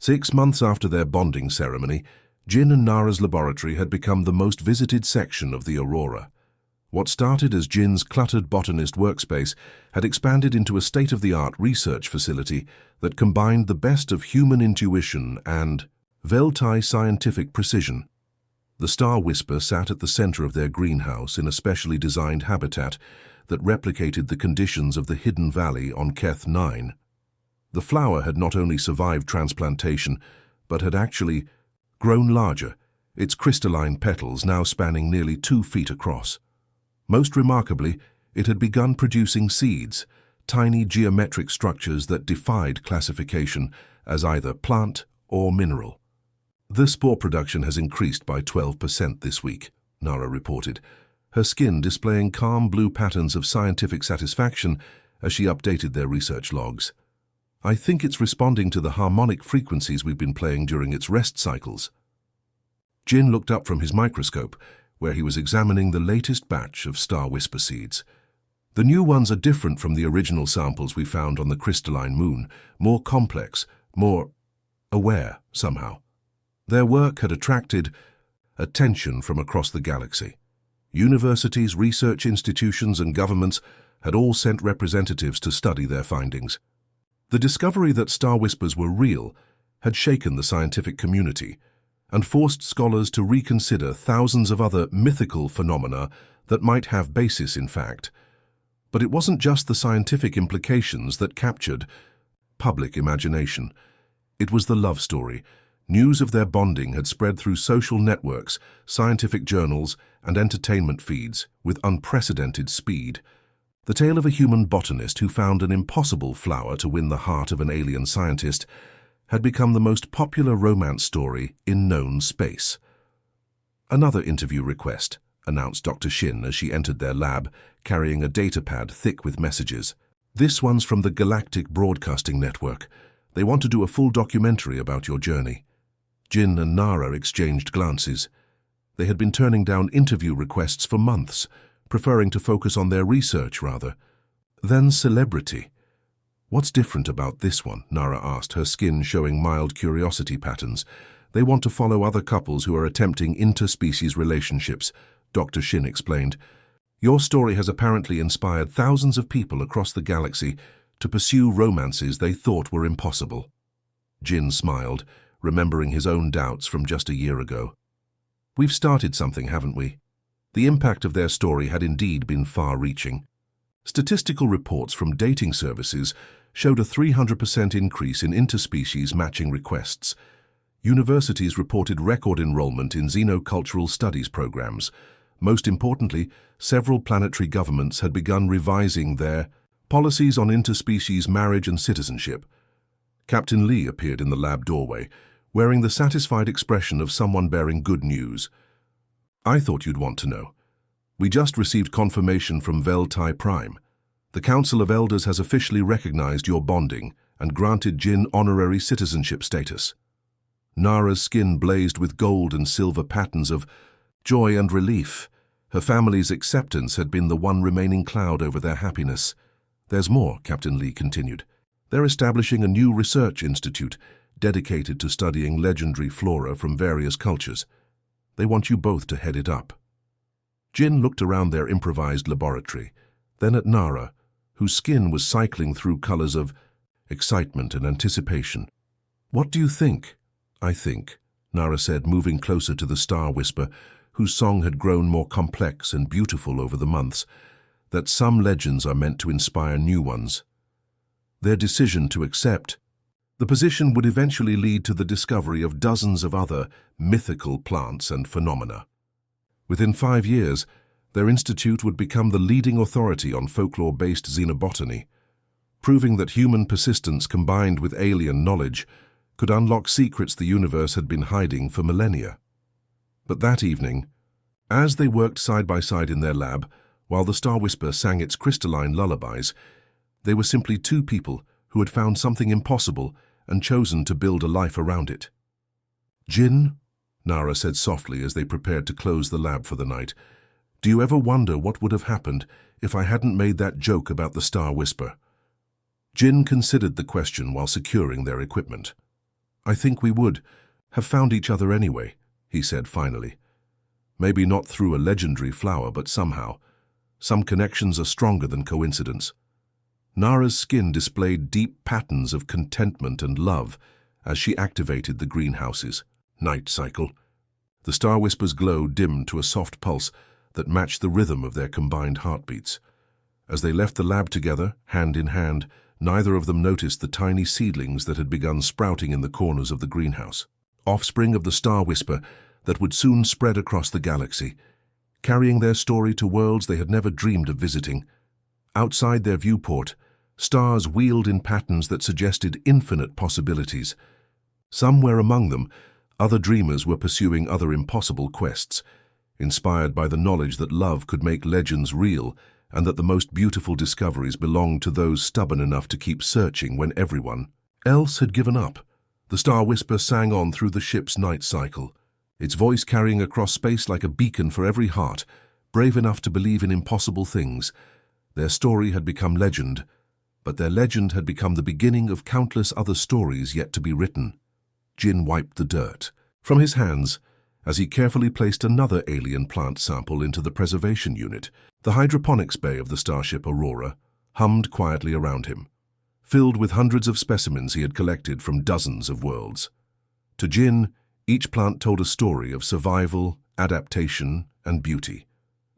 6 months after their bonding ceremony, Jin and Nara's laboratory had become the most visited section of the Aurora. What started as Jin's cluttered botanist workspace had expanded into a state-of-the-art research facility that combined the best of human intuition and Veltai scientific precision. The Star Whisper sat at the center of their greenhouse in a specially designed habitat that replicated the conditions of the hidden valley on Keth 9. The flower had not only survived transplantation, but had actually grown larger, its crystalline petals now spanning nearly 2 feet across. Most remarkably, it had begun producing seeds, tiny geometric structures that defied classification as either plant or mineral. The spore production has increased by 12% this week, Nara reported, her skin displaying calm blue patterns of scientific satisfaction as she updated their research logs. I think it's responding to the harmonic frequencies we've been playing during its rest cycles. Jin looked up from his microscope, where he was examining the latest batch of Star Whisper seeds. The new ones are different from the original samples we found on the crystalline moon, more complex, more aware somehow. Their work had attracted attention from across the galaxy. Universities, research institutions, and governments had all sent representatives to study their findings. The discovery that Star Whispers were real had shaken the scientific community and forced scholars to reconsider thousands of other mythical phenomena that might have basis in fact. But it wasn't just the scientific implications that captured public imagination. It was the love story. News of their bonding had spread through social networks, scientific journals, and entertainment feeds with unprecedented speed. The tale of a human botanist who found an impossible flower to win the heart of an alien scientist had become the most popular romance story in known space. Another interview request, announced Dr. Shin as she entered their lab, carrying a datapad thick with messages. This one's from the Galactic Broadcasting Network. They want to do a full documentary about your journey. Jin and Nara exchanged glances. They had been turning down interview requests for months, preferring to focus on their research rather. Then celebrity. What's different about this one? Nara asked, her skin showing mild curiosity patterns. They want to follow other couples who are attempting interspecies relationships, Dr. Shin explained. Your story has apparently inspired thousands of people across the galaxy to pursue romances they thought were impossible. Jin smiled, remembering his own doubts from just a year ago. We've started something, haven't we? The impact of their story had indeed been far-reaching. Statistical reports from dating services showed a 300% increase in interspecies matching requests. Universities reported record enrollment in xenocultural studies programs. Most importantly, several planetary governments had begun revising their policies on interspecies marriage and citizenship. Captain Lee appeared in the lab doorway, wearing the satisfied expression of someone bearing good news. I thought you'd want to know. We just received confirmation from Veltai Prime. The Council of Elders has officially recognized your bonding and granted Jin honorary citizenship status. Nara's skin blazed with gold and silver patterns of joy and relief. Her family's acceptance had been the one remaining cloud over their happiness. There's more, Captain Lee continued. They're establishing a new research institute dedicated to studying legendary flora from various cultures. They want you both to head it up. Jin looked around their improvised laboratory, then at Nara, whose skin was cycling through colors of excitement and anticipation. What do you think? I think, Nara said, moving closer to the Star Whisper, whose song had grown more complex and beautiful over the months, that some legends are meant to inspire new ones. Their decision to accept the position would eventually lead to the discovery of dozens of other mythical plants and phenomena. Within 5 years, their institute would become the leading authority on folklore-based xenobotany, proving that human persistence combined with alien knowledge could unlock secrets the universe had been hiding for millennia. But that evening, as they worked side by side in their lab, while the Star Whisper sang its crystalline lullabies, they were simply two people who had found something impossible and chosen to build a life around it. Jin, Nara said softly as they prepared to close the lab for the night, do you ever wonder what would have happened if I hadn't made that joke about the Star Whisper? Jin considered the question while securing their equipment. I think we would have found each other anyway, he said finally. Maybe not through a legendary flower, but somehow. Some connections are stronger than coincidence. Nara's skin displayed deep patterns of contentment and love as she activated the greenhouse's night cycle. The Star Whisper's glow dimmed to a soft pulse that matched the rhythm of their combined heartbeats. As they left the lab together, hand in hand, neither of them noticed the tiny seedlings that had begun sprouting in the corners of the greenhouse. Offspring of the Star Whisper that would soon spread across the galaxy, carrying their story to worlds they had never dreamed of visiting. Outside their viewport, stars wheeled in patterns that suggested infinite possibilities. Somewhere among them, other dreamers were pursuing other impossible quests, inspired by the knowledge that love could make legends real and that the most beautiful discoveries belonged to those stubborn enough to keep searching when everyone else had given up. The Star Whisper sang on through the ship's night cycle, its voice carrying across space like a beacon for every heart, brave enough to believe in impossible things. Their story had become legend, but their legend had become the beginning of countless other stories yet to be written. Jin wiped the dirt from his hands as he carefully placed another alien plant sample into the preservation unit. The hydroponics bay of the starship Aurora hummed quietly around him, filled with hundreds of specimens he had collected from dozens of worlds. To Jin, each plant told a story of survival, adaptation, and beauty.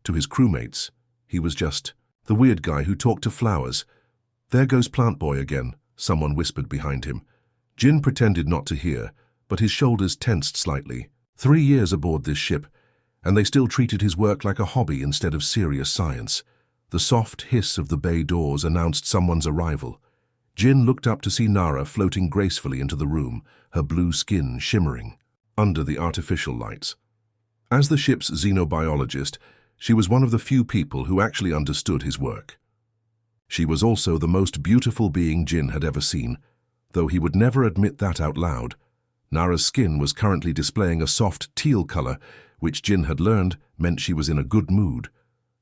To his crewmates, he was just the weird guy who talked to flowers. "There goes Plant Boy again," someone whispered behind him. Jin pretended not to hear, but his shoulders tensed slightly. 3 years aboard this ship, and they still treated his work like a hobby instead of serious science. The soft hiss of the bay doors announced someone's arrival. Jin looked up to see Nara floating gracefully into the room, her blue skin shimmering under the artificial lights. As the ship's xenobiologist, she was one of the few people who actually understood his work. She was also the most beautiful being Jin had ever seen, though he would never admit that out loud. Nara's skin was currently displaying a soft teal color, which Jin had learned meant she was in a good mood.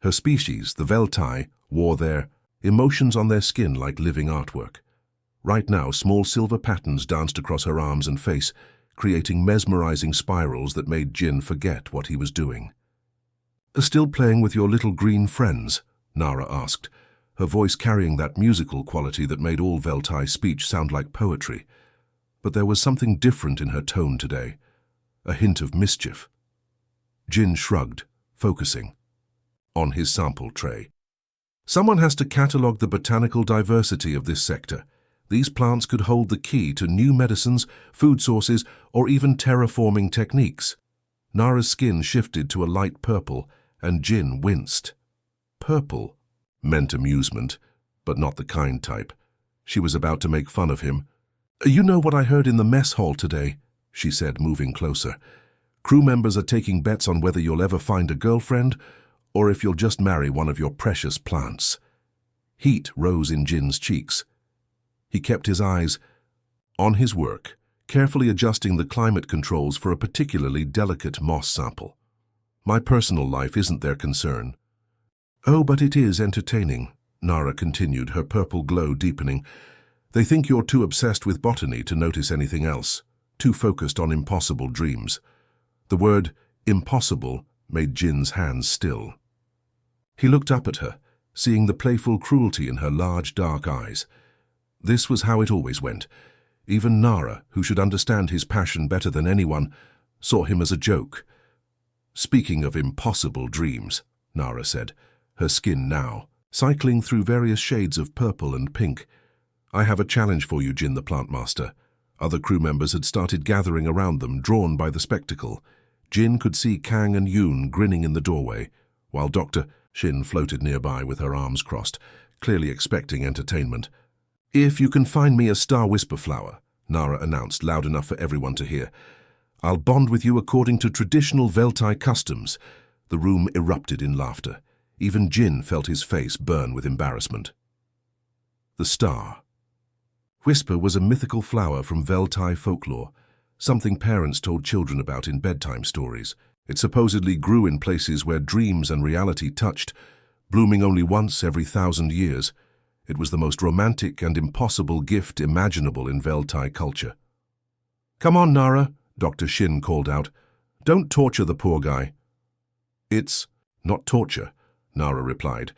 Her species, the Veltai, wore their emotions on their skin like living artwork. Right now, small silver patterns danced across her arms and face, creating mesmerizing spirals that made Jin forget what he was doing. "Still playing with your little green friends?" Nara asked, her voice carrying that musical quality that made all Veltai speech sound like poetry. But there was something different in her tone today, a hint of mischief. Jin shrugged, focusing on his sample tray. "Someone has to catalog the botanical diversity of this sector. These plants could hold the key to new medicines, food sources, or even terraforming techniques." Nara's skin shifted to a light purple, and Jin winced. Purple meant amusement, but not the kind type. She was about to make fun of him. "You know what I heard in the mess hall today?" she said, moving closer. "Crew members are taking bets on whether you'll ever find a girlfriend, or if you'll just marry one of your precious plants." Heat rose in Jin's cheeks. He kept his eyes on his work, carefully adjusting the climate controls for a particularly delicate moss sample. "My personal life isn't their concern." "Oh, but it is entertaining," Nara continued, her purple glow deepening. "They think you're too obsessed with botany to notice anything else, too focused on impossible dreams." The word impossible made Jin's hands still. He looked up at her, seeing the playful cruelty in her large dark eyes. This was how it always went. Even Nara, who should understand his passion better than anyone, saw him as a joke. "Speaking of impossible dreams," Nara said, her skin now cycling through various shades of purple and pink. "I have a challenge for you, Jin the Plant Master." Other crew members had started gathering around them, drawn by the spectacle. Jin could see Kang and Yoon grinning in the doorway, while Dr. Shin floated nearby with her arms crossed, clearly expecting entertainment. "If you can find me a Star Whisper flower," Nara announced loud enough for everyone to hear, "I'll bond with you according to traditional Veltai customs." The room erupted in laughter. Even Jin felt his face burn with embarrassment. The Star Whisper was a mythical flower from Veltai folklore, something parents told children about in bedtime stories. It supposedly grew in places where dreams and reality touched, blooming only once every 1,000 years. It was the most romantic and impossible gift imaginable in Veltai culture. "Come on, Nara," Dr. Shin called out. "Don't torture the poor guy." "It's not torture," Nara replied,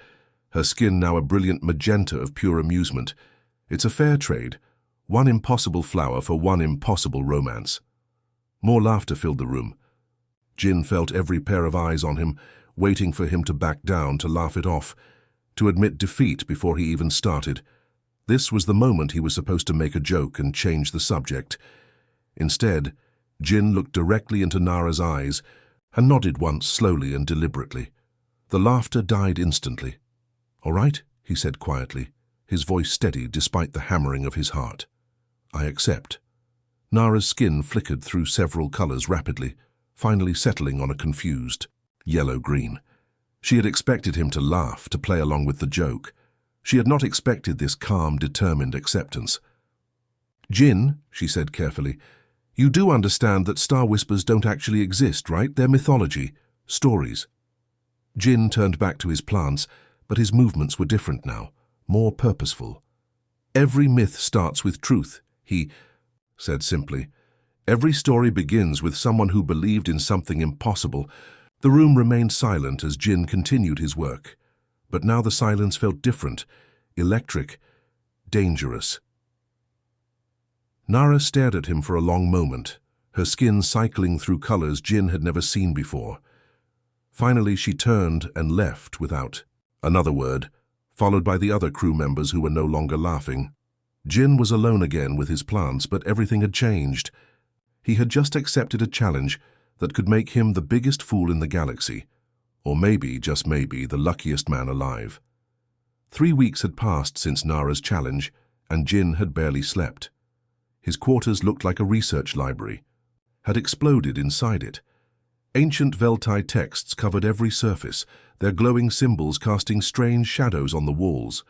her skin now a brilliant magenta of pure amusement. "It's a fair trade. One impossible flower for one impossible romance." More laughter filled the room. Jin felt every pair of eyes on him, waiting for him to back down, to laugh it off, to admit defeat before he even started. This was the moment he was supposed to make a joke and change the subject. Instead, Jin looked directly into Nara's eyes and nodded once slowly and deliberately. The laughter died instantly. "All right," he said quietly, his voice steady despite the hammering of his heart. "I accept." Nara's skin flickered through several colors rapidly, finally settling on a confused yellow-green. She had expected him to laugh, to play along with the joke. She had not expected this calm, determined acceptance. "Jin," she said carefully, "you do understand that Star Whispers don't actually exist, right? They're mythology, stories." Jin turned back to his plants, but his movements were different now, more purposeful. "Every myth starts with truth," he said simply. "Every story begins with someone who believed in something impossible." The room remained silent as Jin continued his work. But now the silence felt different, electric, dangerous. Nara stared at him for a long moment, her skin cycling through colors Jin had never seen before. Finally, she turned and left without another word, followed by the other crew members who were no longer laughing. Jin was alone again with his plants, but everything had changed. He had just accepted a challenge that could make him the biggest fool in the galaxy, or maybe, just maybe, the luckiest man alive. 3 weeks had passed since Nara's challenge, and Jin had barely slept. His quarters looked like a research library, had exploded inside it. Ancient Veltai texts covered every surface, their glowing symbols casting strange shadows on the walls.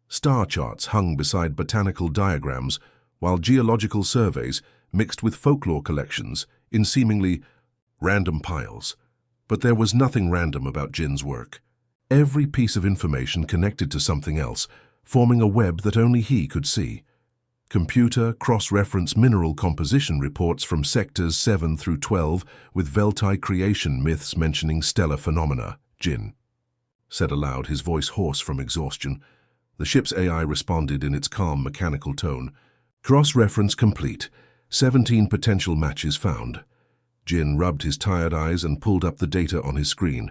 Star charts hung beside botanical diagrams, while geological surveys mixed with folklore collections in seemingly random piles. But there was nothing random about Jin's work. Every piece of information connected to something else, forming a web that only he could see. Computer cross-reference mineral composition reports from sectors 7 through 12 with Veltai creation myths mentioning stellar phenomena. "Jin," said aloud, his voice hoarse from exhaustion. The ship's AI responded in its calm, mechanical tone. "Cross-reference complete. 17 potential matches found." Jin rubbed his tired eyes and pulled up the data on his screen.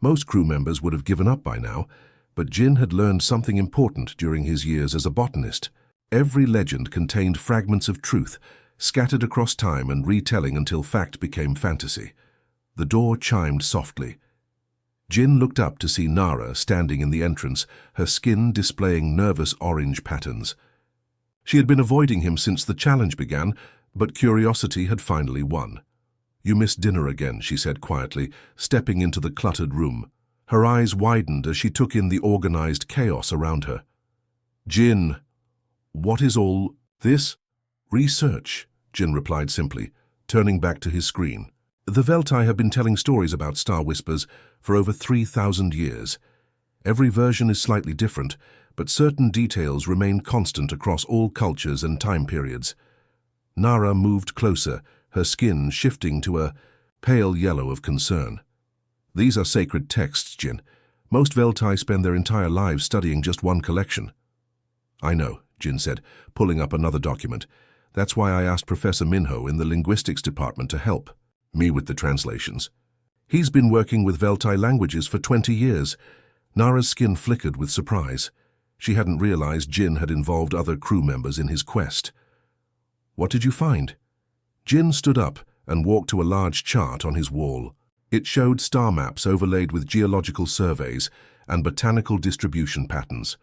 Most crew members would have given up by now, but Jin had learned something important during his years as a botanist. Every legend contained fragments of truth, scattered across time and retelling until fact became fantasy. The door chimed softly. Jin looked up to see Nara standing in the entrance, her skin displaying nervous orange patterns. She had been avoiding him since the challenge began, but curiosity had finally won. "You missed dinner again," she said quietly, stepping into the cluttered room. Her eyes widened as she took in the organized chaos around her. "Jin, what is all this?" "Research," Jin replied simply, turning back to his screen. "The Veltai have been telling stories about Star Whispers for over 3,000 years. Every version is slightly different, but certain details remain constant across all cultures and time periods." Nara moved closer, her skin shifting to a pale yellow of concern. "These are sacred texts, Jin. Most Veltai spend their entire lives studying just one collection." "I know," Jin said, pulling up another document. "That's why I asked Professor Minho in the linguistics department to help me with the translations. He's been working with Veltai languages for 20 years. Nara's skin flickered with surprise. She hadn't realized Jin had involved other crew members in his quest. "What did you find?" Jin stood up and walked to a large chart on his wall. It showed star maps overlaid with geological surveys and botanical distribution patterns.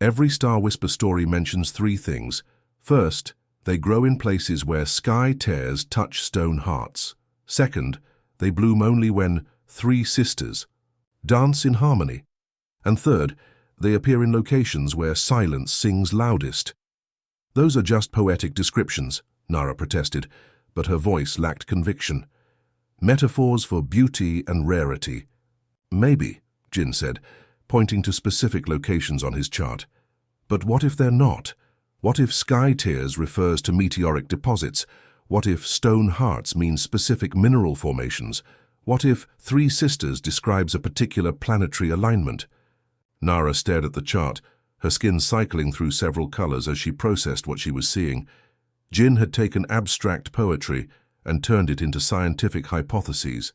Every Star Whisper story mentions 3 things. First, they grow in places where sky tears touch stone hearts. Second, they bloom only when 3 sisters dance in harmony. And third, they appear in locations where silence sings loudest. "Those are just poetic descriptions," Nara protested, but her voice lacked conviction. "Metaphors for beauty and rarity." "Maybe," Jin said, pointing to specific locations on his chart. "But what if they're not? What if sky tears refers to meteoric deposits, What if stone hearts mean specific mineral formations? What if Three Sisters describes a particular planetary alignment? Nara stared at the chart, her skin cycling through several colors as she processed what she was seeing. Jin had taken abstract poetry and turned it into scientific hypotheses.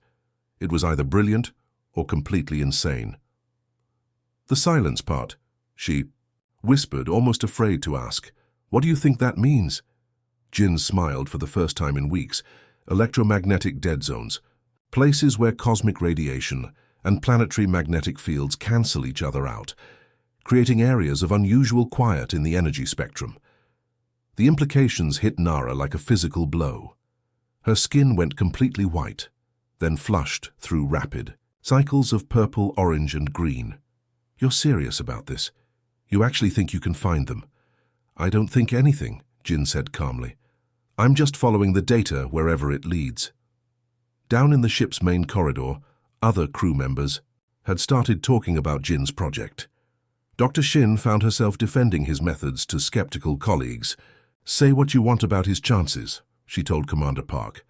It was either brilliant or completely insane. The silence part, she whispered, almost afraid to ask. What do you think that means? Jin smiled for the first time in weeks. Electromagnetic dead zones, places where cosmic radiation and planetary magnetic fields cancel each other out, creating areas of unusual quiet in the energy spectrum. The implications hit Nara like a physical blow. Her skin went completely white, then flushed through rapid cycles of purple, orange, and green. You're serious about this? You actually think you can find them? I don't think anything, Jin said calmly. I'm just following the data wherever it leads. Down in the ship's main corridor, other crew members had started talking about Jin's project. Dr. Shin found herself defending his methods to skeptical colleagues. Say what you want about his chances, she told Commander Park.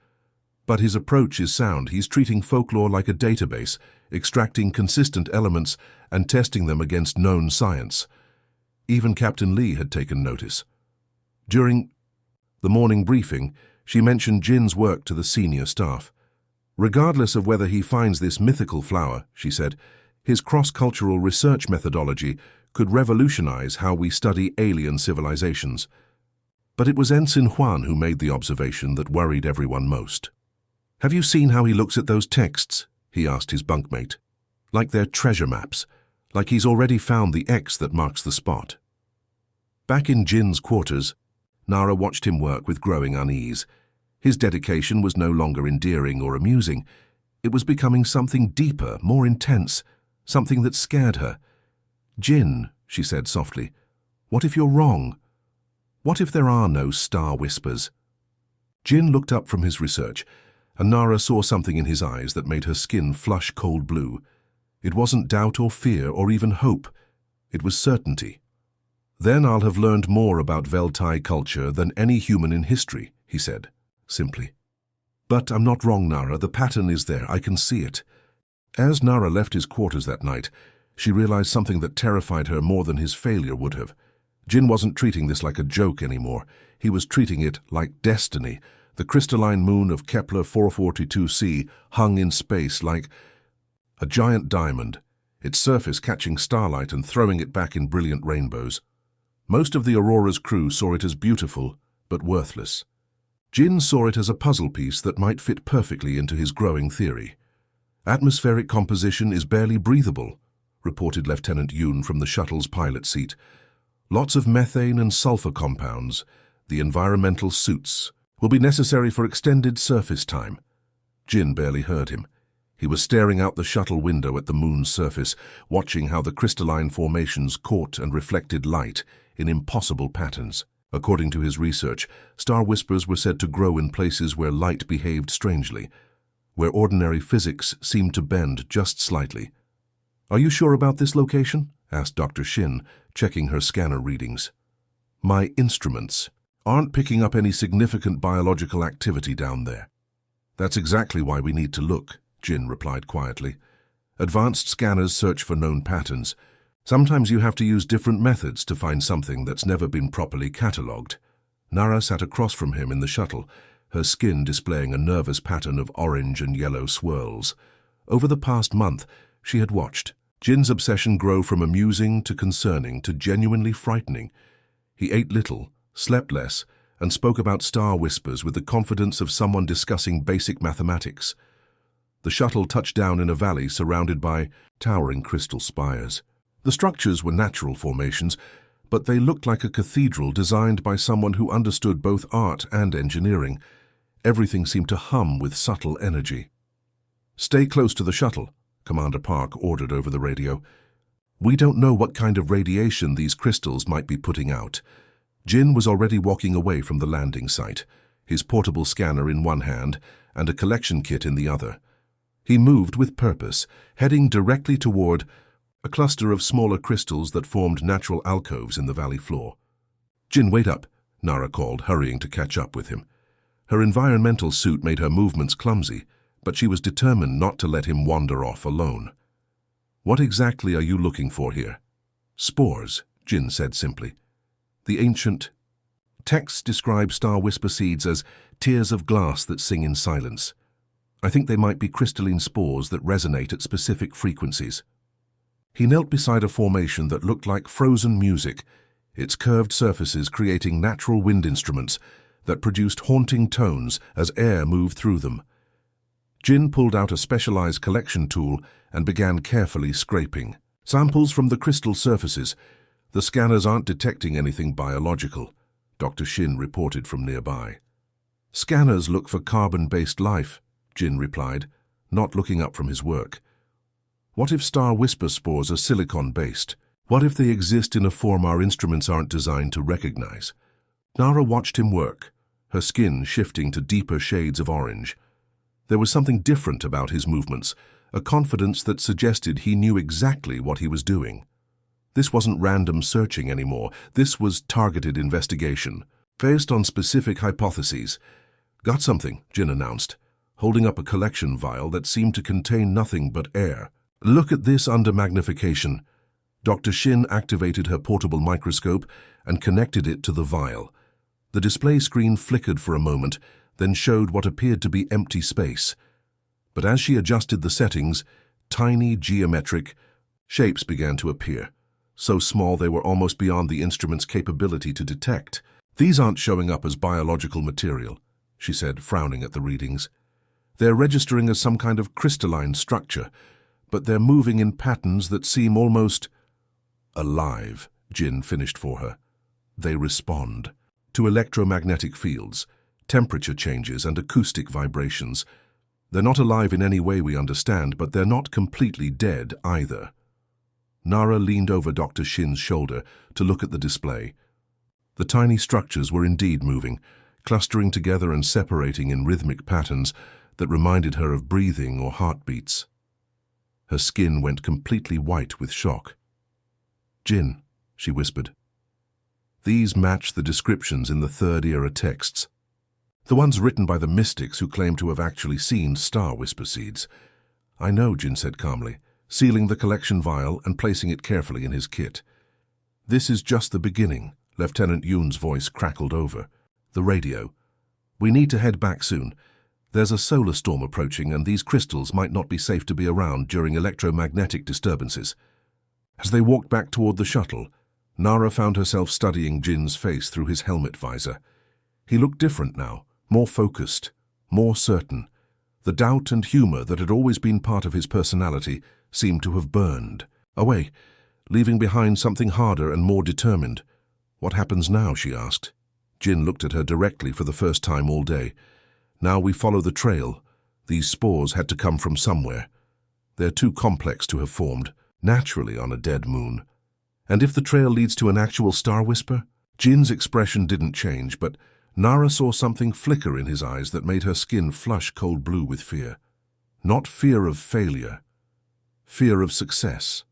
But his approach is sound. He's treating folklore like a database, extracting consistent elements and testing them against known science. Even Captain Lee had taken notice. During the morning briefing, she mentioned Jin's work to the senior staff. Regardless of whether he finds this mythical flower, she said, his cross-cultural research methodology could revolutionize how we study alien civilizations. But it was Ensign Huan who made the observation that worried everyone most. Have you seen how he looks at those texts? He asked his bunkmate. Like they're treasure maps, like he's already found the X that marks the spot. Back in Jin's quarters, Nara watched him work with growing unease. His dedication was no longer endearing or amusing. It was becoming something deeper, more intense, something that scared her. Jin, she said softly, what if you're wrong? What if there are no star whispers? Jin looked up from his research, and Nara saw something in his eyes that made her skin flush cold blue. It wasn't doubt or fear or even hope. It was certainty. Then I'll have learned more about Veltai culture than any human in history, he said, simply. But I'm not wrong, Nara. The pattern is there. I can see it. As Nara left his quarters that night, she realized something that terrified her more than his failure would have. Jin wasn't treating this like a joke anymore. He was treating it like destiny. The crystalline moon of Kepler 442c hung in space like a giant diamond, its surface catching starlight and throwing it back in brilliant rainbows. Most of the Aurora's crew saw it as beautiful, but worthless. Jin saw it as a puzzle piece that might fit perfectly into his growing theory. Atmospheric composition is barely breathable, reported Lieutenant Yoon from the shuttle's pilot seat. Lots of methane and sulfur compounds. The environmental suits will be necessary for extended surface time. Jin barely heard him. He was staring out the shuttle window at the moon's surface, watching how the crystalline formations caught and reflected light in impossible patterns. According to his research, star whispers were said to grow in places where light behaved strangely, where ordinary physics seemed to bend just slightly. Are you sure about this location? Asked Dr. Shin, checking her scanner readings. My instruments aren't picking up any significant biological activity down there. That's exactly why we need to look, Jin replied quietly. Advanced scanners search for known patterns. Sometimes you have to use different methods to find something that's never been properly catalogued. Nara sat across from him in the shuttle, her skin displaying a nervous pattern of orange and yellow swirls. Over the past month, she had watched Jin's obsession grow from amusing to concerning to genuinely frightening. He ate little, slept less, and spoke about star whispers with the confidence of someone discussing basic mathematics. The shuttle touched down in a valley surrounded by towering crystal spires. The structures were natural formations, but they looked like a cathedral designed by someone who understood both art and engineering. Everything seemed to hum with subtle energy. Stay close to the shuttle, Commander Park ordered over the radio. We don't know what kind of radiation these crystals might be putting out. Jin was already walking away from the landing site, his portable scanner in one hand and a collection kit in the other. He moved with purpose, heading directly toward a cluster of smaller crystals that formed natural alcoves in the valley floor. Jin, wait up, Nara called, hurrying to catch up with him. Her environmental suit made her movements clumsy, but she was determined not to let him wander off alone. "What exactly are you looking for here?" "Spores," Jin said simply. "The ancient texts describe star whisper seeds as tears of glass that sing in silence. I think they might be crystalline spores that resonate at specific frequencies." He knelt beside a formation that looked like frozen music, its curved surfaces creating natural wind instruments that produced haunting tones as air moved through them. Jin pulled out a specialized collection tool and began carefully scraping samples from the crystal surfaces. "The scanners aren't detecting anything biological," Dr. Shin reported from nearby. "Scanners look for carbon-based life," Jin replied, not looking up from his work. "What if star whisper spores are silicon-based? What if they exist in a form our instruments aren't designed to recognize?" Nara watched him work, her skin shifting to deeper shades of orange. There was something different about his movements, a confidence that suggested he knew exactly what he was doing. This wasn't random searching anymore. This was targeted investigation, based on specific hypotheses. "Got something," Jin announced, holding up a collection vial that seemed to contain nothing but air. "Look at this under magnification." Dr. Shin activated her portable microscope and connected it to the vial. The display screen flickered for a moment, then showed what appeared to be empty space. But as she adjusted the settings, tiny geometric shapes began to appear, so small they were almost beyond the instrument's capability to detect. "These aren't showing up as biological material," she said, frowning at the readings. "They're registering as some kind of crystalline structure, but they're moving in patterns that seem almost alive," Jin finished for her. "They respond to electromagnetic fields, temperature changes, and acoustic vibrations. They're not alive in any way we understand, but they're not completely dead either." Nara leaned over Dr. Shin's shoulder to look at the display. The tiny structures were indeed moving, clustering together and separating in rhythmic patterns that reminded her of breathing or heartbeats. Her skin went completely white with shock. "Jin," she whispered. "These match the descriptions in the Third Era texts. The ones written by the mystics who claim to have actually seen star whisper seeds." "I know," Jin said calmly, sealing the collection vial and placing it carefully in his kit. "This is just the beginning," Lieutenant Yoon's voice crackled over the radio. "We need to head back soon. There's a solar storm approaching, and these crystals might not be safe to be around during electromagnetic disturbances." As they walked back toward the shuttle, Nara found herself studying Jin's face through his helmet visor. He looked different now, more focused, more certain. The doubt and humor that had always been part of his personality seemed to have burned away, leaving behind something harder and more determined. "What happens now?" she asked. Jin looked at her directly for the first time all day. "Now we follow the trail. These spores had to come from somewhere. They're too complex to have formed naturally on a dead moon. And if the trail leads to an actual star whisper?" Jin's expression didn't change, but Nara saw something flicker in his eyes that made her skin flush cold blue with fear. Not fear of failure, fear of success.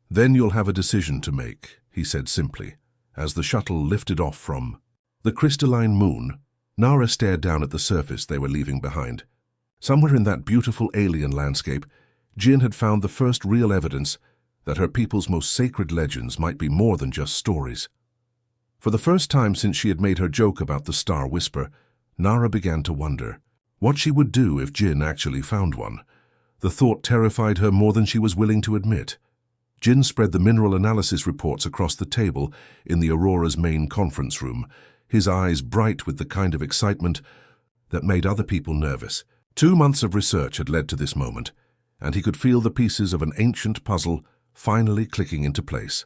"Then you'll have a decision to make," he said simply, as the shuttle lifted off from the crystalline moon. Nara stared down at the surface they were leaving behind. Somewhere in that beautiful alien landscape, Jin had found the first real evidence that her people's most sacred legends might be more than just stories. For the first time since she had made her joke about the Star Whisper, Nara began to wonder what she would do if Jin actually found one. The thought terrified her more than she was willing to admit. Jin spread the mineral analysis reports across the table in the Aurora's main conference room, his eyes bright with the kind of excitement that made other people nervous. 2 months of research had led to this moment, and he could feel the pieces of an ancient puzzle finally clicking into place.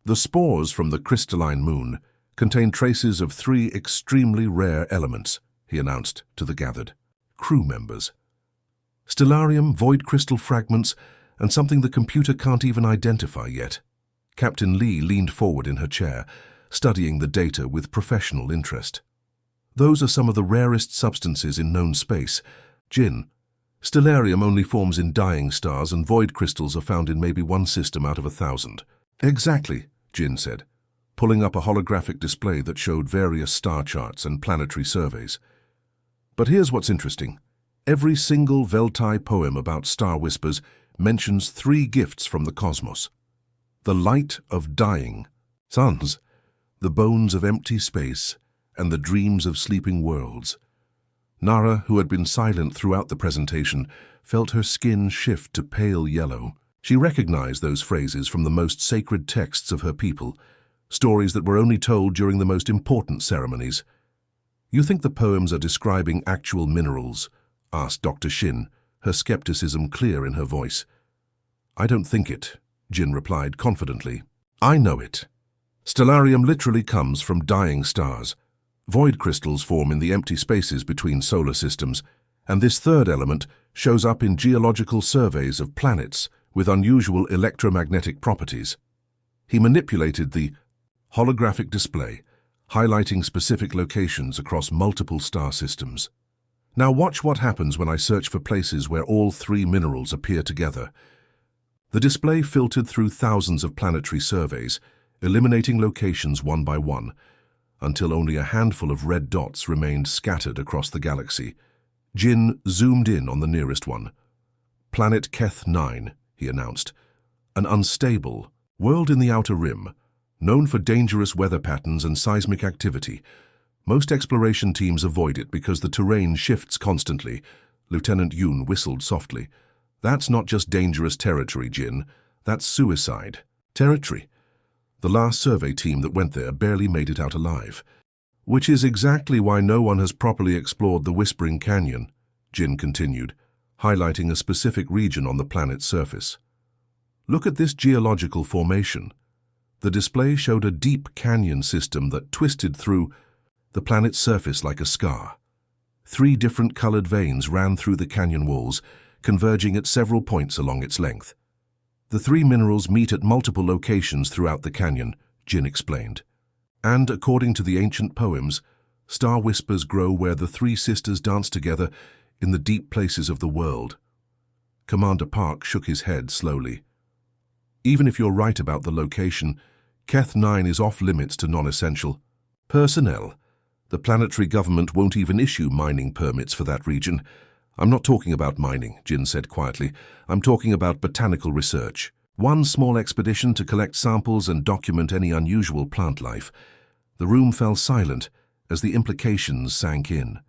The spores from the crystalline moon contained traces of 3 extremely rare elements, he announced to the gathered crew members. Stellarium, void crystal fragments, and something the computer can't even identify yet. Captain Lee leaned forward in her chair, studying the data with professional interest. "Those are some of the rarest substances in known space. Jin, stellarium only forms in dying stars, and void crystals are found in maybe 1 system out of 1,000. "Exactly," Jin said, pulling up a holographic display that showed various star charts and planetary surveys. But here's what's interesting. Every single Veltai poem about Star Whispers mentions 3 gifts from the cosmos. The light of dying suns, the bones of empty space, and the dreams of sleeping worlds. Nara, who had been silent throughout the presentation, felt her skin shift to pale yellow. She recognized those phrases from the most sacred texts of her people, stories that were only told during the most important ceremonies. "You think the poems are describing actual minerals?" asked Dr. Shin, her skepticism clear in her voice. "I don't think it," Jin replied confidently. "I know it. Stellarium literally comes from dying stars. Void crystals form in the empty spaces between solar systems, and this third element shows up in geological surveys of planets with unusual electromagnetic properties." He manipulated the holographic display, highlighting specific locations across multiple star systems. "Now watch what happens when I search for places where all 3 minerals appear together." The display filtered through thousands of planetary surveys, eliminating locations one by one, until only a handful of red dots remained scattered across the galaxy. Jin zoomed in on the nearest one. "Planet Keth 9, he announced. "An unstable world in the outer rim, known for dangerous weather patterns and seismic activity. Most exploration teams avoid it because the terrain shifts constantly." Lieutenant Yoon whistled softly. "That's not just dangerous territory, Jin. That's suicide territory. The last survey team that went there barely made it out alive. Which is exactly why no one has properly explored the Whispering Canyon," Jin continued, highlighting a specific region on the planet's surface. "Look at this geological formation." The display showed a deep canyon system that twisted through the planet's surface like a scar. 3 different colored veins ran through the canyon walls, converging at several points along its length. "The 3 minerals meet at multiple locations throughout the canyon," Jin explained. "And according to the ancient poems, Star Whispers grow where the 3 sisters dance together in the deep places of the world." Commander Park shook his head slowly. "Even if you're right about the location, Keth 9 is off-limits to non-essential personnel. The planetary government won't even issue mining permits for that region." "I'm not talking about mining," Jin said quietly. "I'm talking about botanical research. One small expedition to collect samples and document any unusual plant life." The room fell silent as the implications sank in.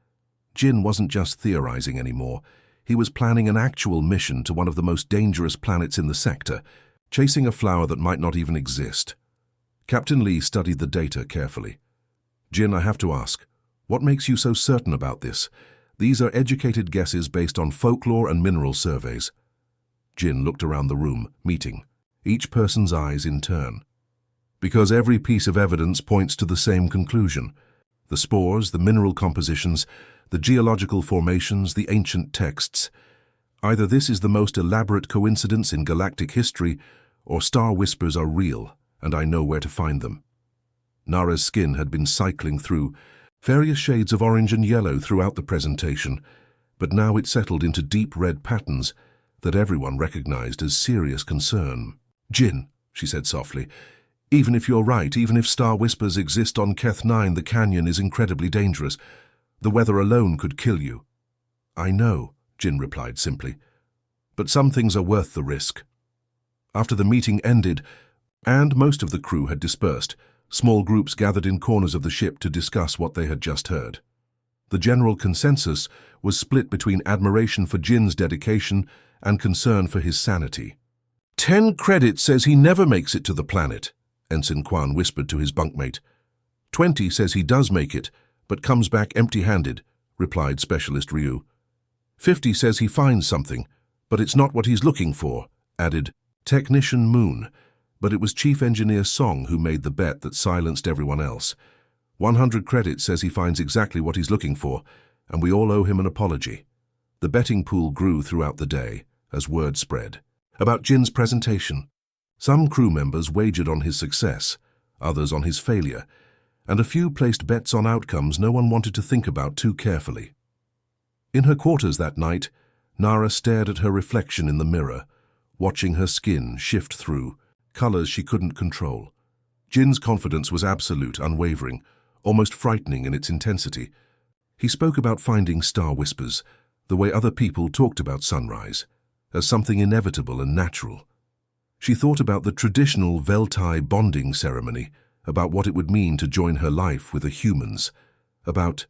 Jin wasn't just theorizing anymore. He was planning an actual mission to one of the most dangerous planets in the sector, chasing a flower that might not even exist. Captain Lee studied the data carefully. "Jin, I have to ask, what makes you so certain about this? These are educated guesses based on folklore and mineral surveys." Jin looked around the room, meeting each person's eyes in turn. "Because every piece of evidence points to the same conclusion. The spores, the mineral compositions, the geological formations, the ancient texts. Either this is the most elaborate coincidence in galactic history, or Star Whispers are real, and I know where to find them." Nara's skin had been cycling through various shades of orange and yellow throughout the presentation, but now it settled into deep red patterns that everyone recognized as serious concern. "Jin," she said softly, "even if you're right, even if Star Whispers exist on Keth 9, the canyon is incredibly dangerous. The weather alone could kill you." "I know," Jin replied simply, "but some things are worth the risk." After the meeting ended, and most of the crew had dispersed, small groups gathered in corners of the ship to discuss what they had just heard. The general consensus was split between admiration for Jin's dedication and concern for his sanity. 10 credits says he never makes it to the planet," Ensign Quan whispered to his bunkmate. 20 says he does make it, but comes back empty-handed," replied Specialist Ryu. 50 says he finds something, but it's not what he's looking for," added Technician Moon. But it was Chief Engineer Song who made the bet that silenced everyone else. 100 credits says he finds exactly what he's looking for, and we all owe him an apology. The betting pool grew throughout the day as word spread about Jin's presentation. Some crew members wagered on his success, others on his failure, and a few placed bets on outcomes no one wanted to think about too carefully. In her quarters that night, Nara stared at her reflection in the mirror, watching her skin shift through colors she couldn't control. Jin's confidence was absolute, unwavering, almost frightening in its intensity. He spoke about finding star whispers, the way other people talked about sunrise, as something inevitable and natural. She thought about the traditional Veltai bonding ceremony, about what it would mean to join her life with the humans, about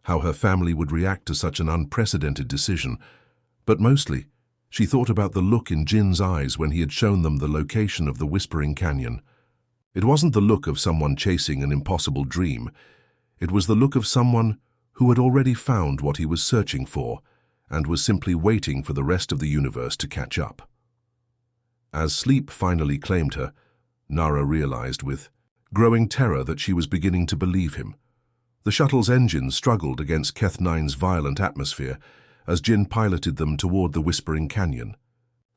how her family would react to such an unprecedented decision. But mostly, she thought about the look in Jin's eyes when he had shown them the location of the Whispering Canyon. It wasn't the look of someone chasing an impossible dream. It was the look of someone who had already found what he was searching for and was simply waiting for the rest of the universe to catch up. As sleep finally claimed her, Nara realized with growing terror that she was beginning to believe him. The shuttle's engines struggled against Keth-9's violent atmosphere as Jin piloted them toward the Whispering Canyon.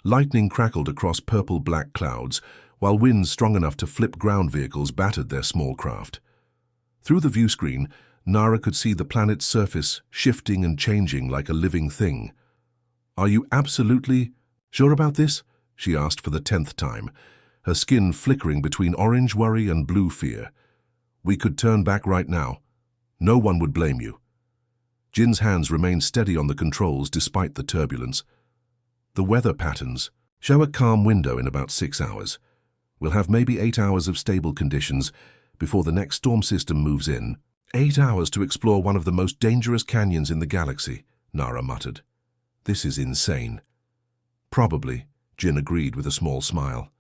Lightning crackled across purple-black clouds, while winds strong enough to flip ground vehicles battered their small craft. Through the viewscreen, Nara could see the planet's surface shifting and changing like a living thing. "Are you absolutely sure about this?" she asked for the 10th time, her skin flickering between orange worry and blue fear. "We could turn back right now. No one would blame you." Jin's hands remained steady on the controls despite the turbulence. "The weather patterns show a calm window in about 6 hours. We'll have maybe 8 hours of stable conditions before the next storm system moves in." 8 hours to explore one of the most dangerous canyons in the galaxy, Nara muttered. "This is insane." "Probably," Jin agreed with a small smile.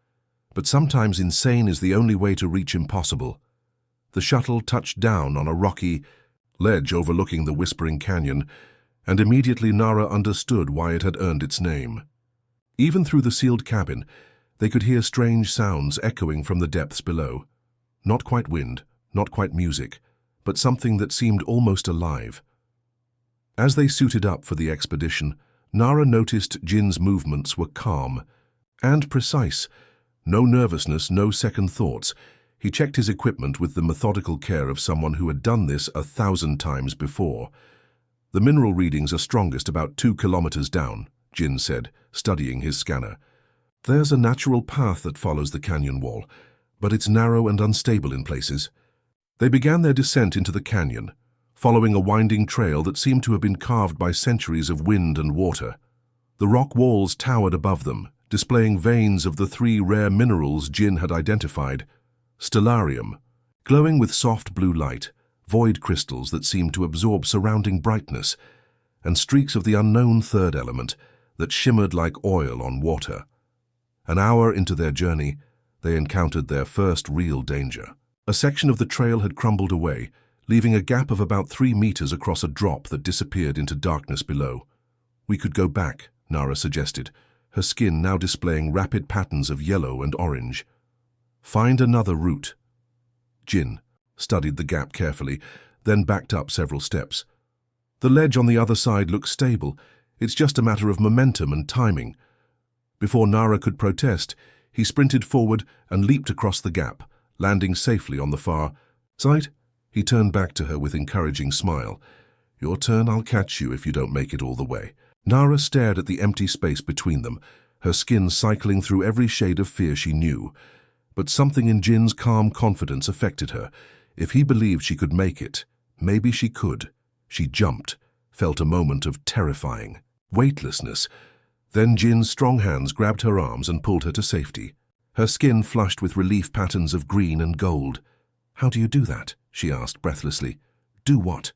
"But sometimes insane is the only way to reach impossible." The shuttle touched down on a rocky ledge overlooking the Whispering Canyon, and immediately Nara understood why it had earned its name. Even through the sealed cabin, they could hear strange sounds echoing from the depths below. Not quite wind, not quite music, but something that seemed almost alive. As they suited up for the expedition, Nara noticed Jin's movements were calm and precise. No nervousness, no second thoughts. He checked his equipment with the methodical care of someone who had done this 1,000 times before. "The mineral readings are strongest about 2 kilometers down," Jin said, studying his scanner. "There's a natural path that follows the canyon wall, but it's narrow and unstable in places." They began their descent into the canyon, following a winding trail that seemed to have been carved by centuries of wind and water. The rock walls towered above them, displaying veins of the 3 rare minerals Jin had identified: stellarium, glowing with soft blue light, void crystals that seemed to absorb surrounding brightness, and streaks of the unknown third element that shimmered like oil on water. An hour into their journey, they encountered their first real danger. A section of the trail had crumbled away, leaving a gap of about 3 meters across a drop that disappeared into darkness below. "We could go back," Nara suggested, her skin now displaying rapid patterns of yellow and orange. "Find another route." Jin studied the gap carefully, then backed up several steps. "The ledge on the other side looks stable. It's just a matter of momentum and timing." Before Nara could protest, he sprinted forward and leaped across the gap, landing safely on the far side. He turned back to her with encouraging smile. "Your turn, I'll catch you if you don't make it all the way." Nara stared at the empty space between them, her skin cycling through every shade of fear she knew. But something in Jin's calm confidence affected her. If he believed she could make it, maybe she could. She jumped, felt a moment of terrifying weightlessness. Then Jin's strong hands grabbed her arms and pulled her to safety. Her skin flushed with relief patterns of green and gold. "How do you do that?" she asked breathlessly. "Do what?"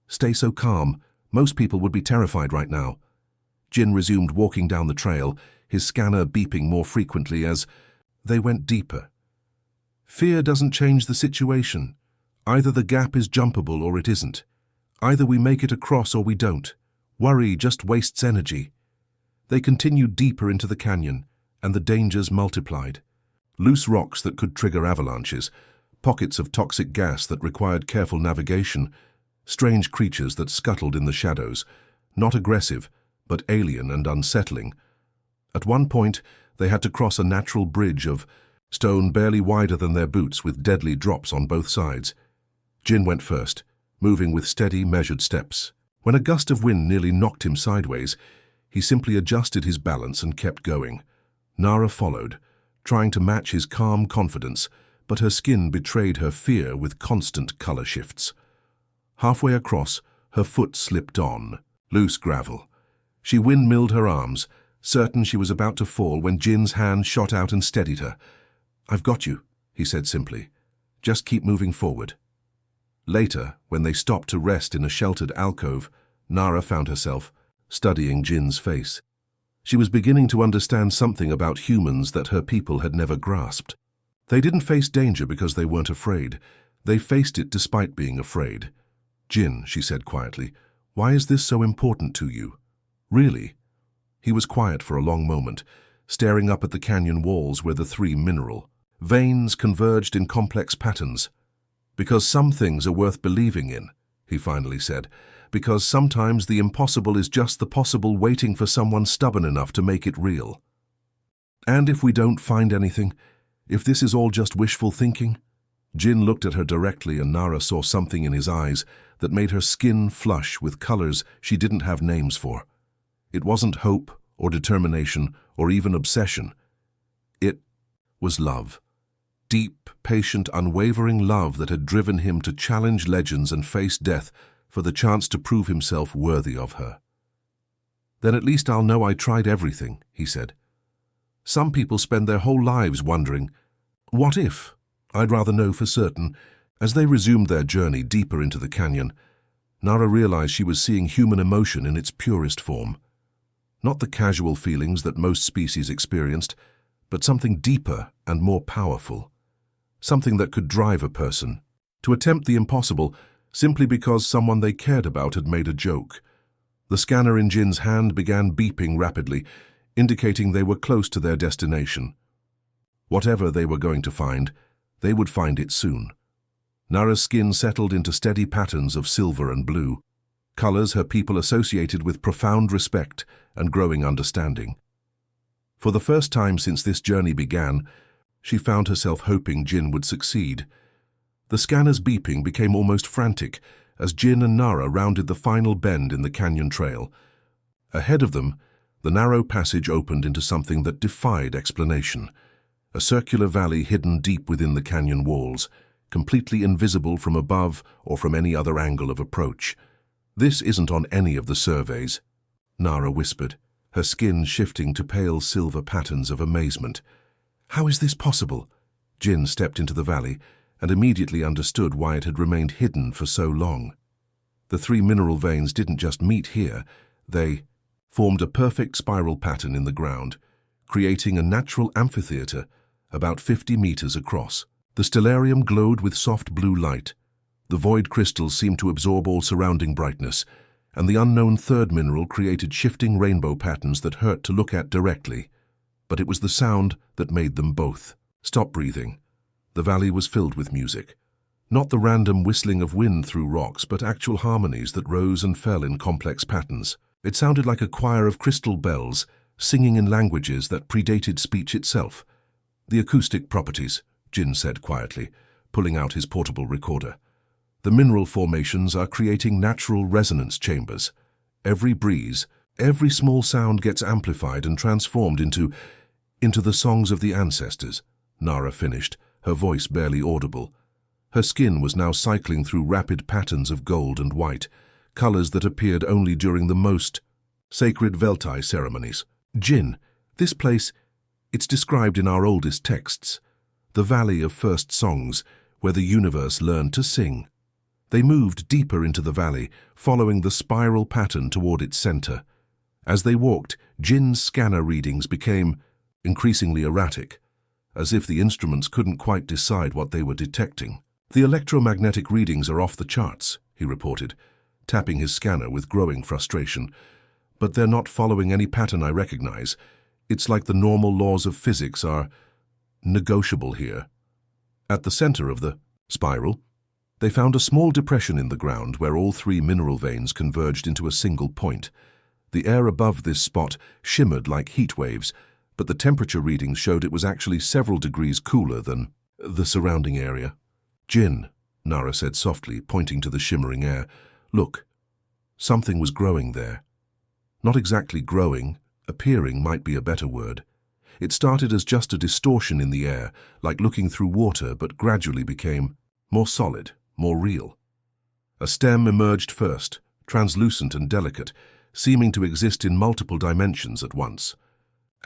"Stay so calm. Most people would be terrified right now." Jin resumed walking down the trail, his scanner beeping more frequently as they went deeper. "Fear doesn't change the situation. Either the gap is jumpable or it isn't. Either we make it across or we don't. Worry just wastes energy." They continued deeper into the canyon, and the dangers multiplied. Loose rocks that could trigger avalanches, pockets of toxic gas that required careful navigation, strange creatures that scuttled in the shadows, not aggressive, but alien and unsettling. At one point, they had to cross a natural bridge of stone barely wider than their boots with deadly drops on both sides. Jin went first, moving with steady, measured steps. When a gust of wind nearly knocked him sideways, he simply adjusted his balance and kept going. Nara followed, trying to match his calm confidence, but her skin betrayed her fear with constant color shifts. Halfway across, her foot slipped on. Loose gravel. She windmilled her arms, certain she was about to fall when Jin's hand shot out and steadied her. "I've got you," he said simply. "Just keep moving forward." Later, when they stopped to rest in a sheltered alcove, Nara found herself studying Jin's face. She was beginning to understand something about humans that her people had never grasped. They didn't face danger because they weren't afraid. They faced it despite being afraid. "Jin," she said quietly, "why is this so important to you? Really?" He was quiet for a long moment, staring up at the canyon walls where the three mineral veins converged in complex patterns. "Because some things are worth believing in," he finally said. "Because sometimes the impossible is just the possible waiting for someone stubborn enough to make it real. And if we don't find anything, if this is all just wishful thinking?" Jin looked at her directly, and Nara saw something in his eyes that made her skin flush with colors she didn't have names for. It wasn't hope or determination or even obsession. It was love. Deep, patient, unwavering love that had driven him to challenge legends and face death for the chance to prove himself worthy of her. "Then at least I'll know I tried everything," he said. "Some people spend their whole lives wondering, what if? I'd rather know for certain." As they resumed their journey deeper into the canyon, Nara realized she was seeing human emotion in its purest form. Not the casual feelings that most species experienced, but something deeper and more powerful. Something that could drive a person to attempt the impossible simply because someone they cared about had made a joke. The scanner in Jin's hand began beeping rapidly, indicating they were close to their destination. Whatever they were going to find, they would find it soon. Nara's skin settled into steady patterns of silver and blue, colors her people associated with profound respect and growing understanding. For the first time since this journey began, she found herself hoping Jin would succeed. The scanner's beeping became almost frantic as Jin and Nara rounded the final bend in the canyon trail. Ahead of them, the narrow passage opened into something that defied explanation. A circular valley hidden deep within the canyon walls, completely invisible from above or from any other angle of approach. "This isn't on any of the surveys," Nara whispered, her skin shifting to pale silver patterns of amazement. "How is this possible?" Jin stepped into the valley and immediately understood why it had remained hidden for so long. The three mineral veins didn't just meet here, they formed a perfect spiral pattern in the ground, creating a natural amphitheater about 50 meters across. The stellarium glowed with soft blue light. The void crystals seemed to absorb all surrounding brightness, and the unknown third mineral created shifting rainbow patterns that hurt to look at directly. But it was the sound that made them both stop breathing. The valley was filled with music. Not the random whistling of wind through rocks, but actual harmonies that rose and fell in complex patterns. It sounded like a choir of crystal bells, singing in languages that predated speech itself. "The acoustic properties," Jin said quietly, pulling out his portable recorder. "The mineral formations are creating natural resonance chambers. Every breeze, every small sound gets amplified and transformed into the songs of the ancestors," Nara finished, her voice barely audible. Her skin was now cycling through rapid patterns of gold and white, colors that appeared only during the most sacred Veltai ceremonies. "Jin, this place, it's described in our oldest texts. The Valley of First Songs, where the universe learned to sing." They moved deeper into the valley, following the spiral pattern toward its center. As they walked, Jin's scanner readings became increasingly erratic, as if the instruments couldn't quite decide what they were detecting. "The electromagnetic readings are off the charts," he reported, tapping his scanner with growing frustration. "But they're not following any pattern I recognize. It's like the normal laws of physics are negotiable here." At the center of the spiral, they found a small depression in the ground where all three mineral veins converged into a single point. The air above this spot shimmered like heat waves, but the temperature readings showed it was actually several degrees cooler than the surrounding area. "Jin," Nara said softly, pointing to the shimmering air. "Look, something was growing there. Not exactly growing, appearing might be a better word. It started as just a distortion in the air, like looking through water, but gradually became more solid, more real. A stem emerged first, translucent and delicate, seeming to exist in multiple dimensions at once.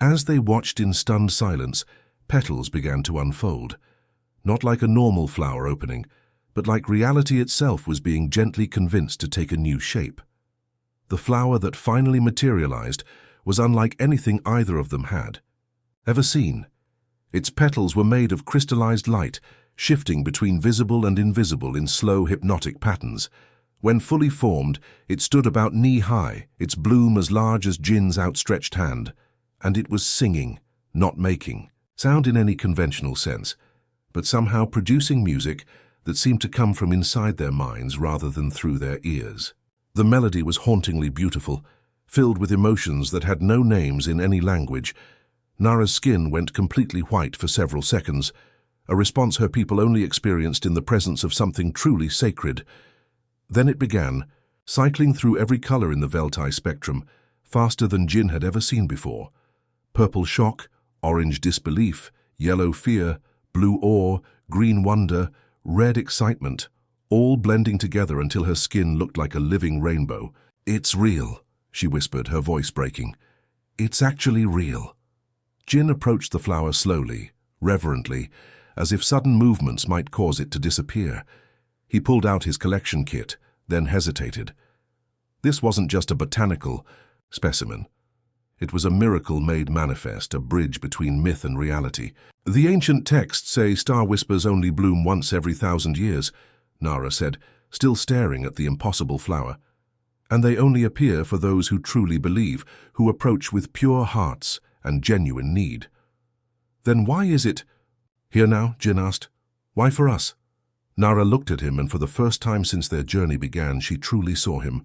As they watched in stunned silence, petals began to unfold, not like a normal flower opening, but like reality itself was being gently convinced to take a new shape. The flower that finally materialized was unlike anything either of them had ever seen. Its petals were made of crystallized light, shifting between visible and invisible in slow, hypnotic patterns. When fully formed, it stood about knee-high, its bloom as large as Jin's outstretched hand, and it was singing, not making sound in any conventional sense, but somehow producing music that seemed to come from inside their minds rather than through their ears. The melody was hauntingly beautiful, filled with emotions that had no names in any language. Nara's skin went completely white for several seconds, a response her people only experienced in the presence of something truly sacred. Then it began, cycling through every color in the Veltai spectrum, faster than Jin had ever seen before. Purple shock, orange disbelief, yellow fear, blue awe, green wonder, red excitement, all blending together until her skin looked like a living rainbow. "It's real," she whispered, her voice breaking. "It's actually real." Jin approached the flower slowly, reverently, as if sudden movements might cause it to disappear. He pulled out his collection kit, then hesitated. This wasn't just a botanical specimen. It was a miracle made manifest, a bridge between myth and reality. "The ancient texts say star whispers only bloom once every 1,000 years, Nara said, still staring at the impossible flower. "And they only appear for those who truly believe, who approach with pure hearts and genuine need." "Then why is it—" "Here now?" Jin asked. "Why for us?" Nara looked at him, and for the first time since their journey began, she truly saw him.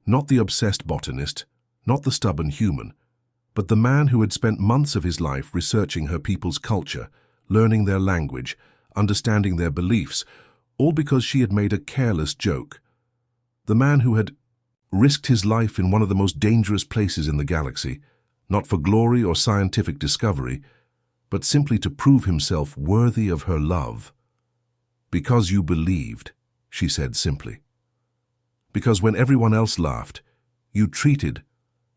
Not the obsessed botanist, not the stubborn human, but the man who had spent months of his life researching her people's culture, learning their language, understanding their beliefs, all because she had made a careless joke. The man who had risked his life in one of the most dangerous places in the galaxy, not for glory or scientific discovery, but simply to prove himself worthy of her love. "Because you believed," she said simply. "Because when everyone else laughed, you treated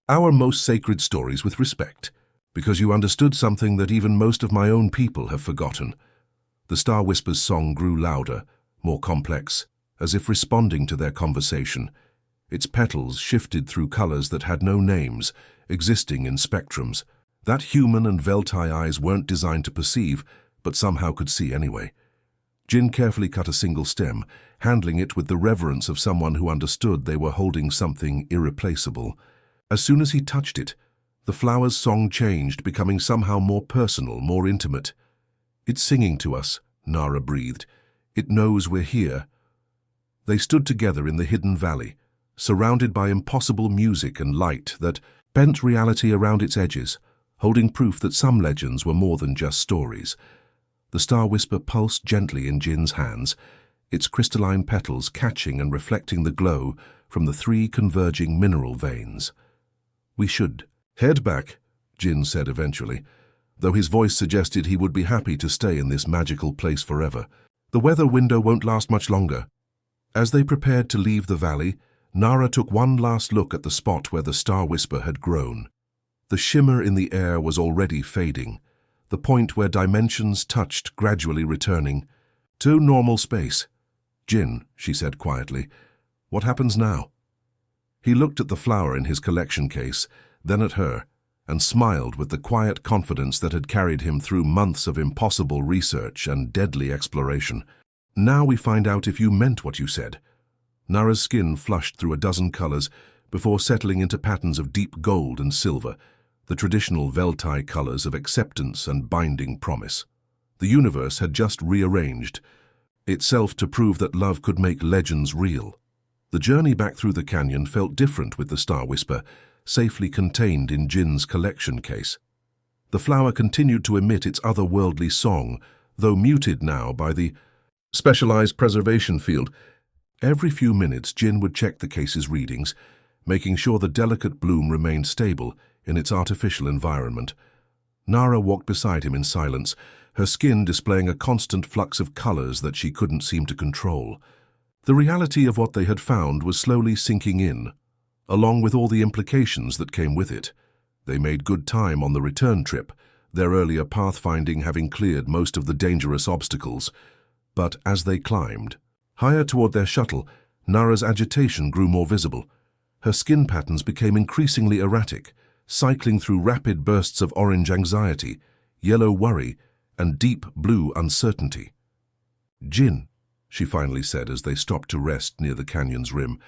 our most sacred stories with respect. Because you understood something that even most of my own people have forgotten." The Star Whisper's song grew louder, more complex, as if responding to their conversation. Its petals shifted through colors that had no names, existing in spectrums, that human and Veltai eyes weren't designed to perceive, but somehow could see anyway. Jin carefully cut a single stem, handling it with the reverence of someone who understood they were holding something irreplaceable. As soon as he touched it, the flower's song changed, becoming somehow more personal, more intimate. "It's singing to us," Nara breathed. "It knows we're here." They stood together in the hidden valley, surrounded by impossible music and light that bent reality around its edges, holding proof that some legends were more than just stories. The Star Whisper pulsed gently in Jin's hands, its crystalline petals catching and reflecting the glow from the 3 converging mineral veins. "We should head back," Jin said eventually, though his voice suggested he would be happy to stay in this magical place forever. "The weather window won't last much longer." As they prepared to leave the valley, Nara took one last look at the spot where the Star Whisper had grown. The shimmer in the air was already fading, the point where dimensions touched gradually returning to normal space. "Jin," she said quietly, "what happens now?" He looked at the flower in his collection case, then at her, and smiled with the quiet confidence that had carried him through months of impossible research and deadly exploration. "Now we find out if you meant what you said." Nara's skin flushed through a dozen colors before settling into patterns of deep gold and silver, the traditional Veltai colors of acceptance and binding promise. The universe had just rearranged itself to prove that love could make legends real. The journey back through the canyon felt different with the Star Whisper, safely contained in Jin's collection case. The flower continued to emit its otherworldly song, though muted now by the specialized preservation field. Every few minutes, Jin would check the case's readings, making sure the delicate bloom remained stable in its artificial environment. Nara walked beside him in silence, her skin displaying a constant flux of colors that she couldn't seem to control. The reality of what they had found was slowly sinking in, along with all the implications that came with it. They made good time on the return trip, their earlier pathfinding having cleared most of the dangerous obstacles. But as they climbed higher toward their shuttle, Nara's agitation grew more visible. Her skin patterns became increasingly erratic, cycling through rapid bursts of orange anxiety, yellow worry, and deep blue uncertainty. "Jin," she finally said as they stopped to rest near the canyon's rim,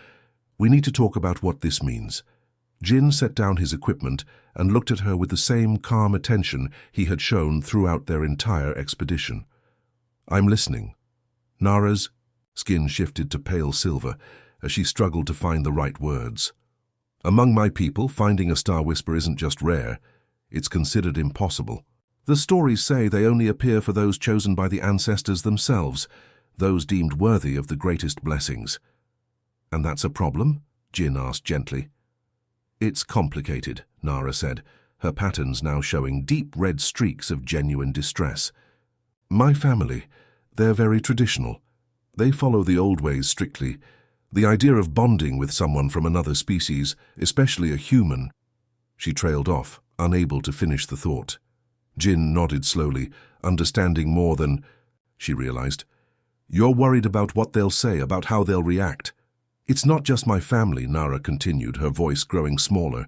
"we need to talk about what this means." Jin set down his equipment and looked at her with the same calm attention he had shown throughout their entire expedition. "I'm listening." Nara's skin shifted to pale silver as she struggled to find the right words. "Among my people, finding a Star Whisper isn't just rare, it's considered impossible. The stories say they only appear for those chosen by the ancestors themselves, those deemed worthy of the greatest blessings." "And that's a problem?" Jin asked gently. "It's complicated," Nara said, her patterns now showing deep red streaks of genuine distress. "My family, they're very traditional. They follow the old ways strictly. The idea of bonding with someone from another species, especially a human—" She trailed off, unable to finish the thought. Jin nodded slowly, understanding more than she realized. "You're worried about what they'll say, about how they'll react." "It's not just my family," Nara continued, her voice growing smaller.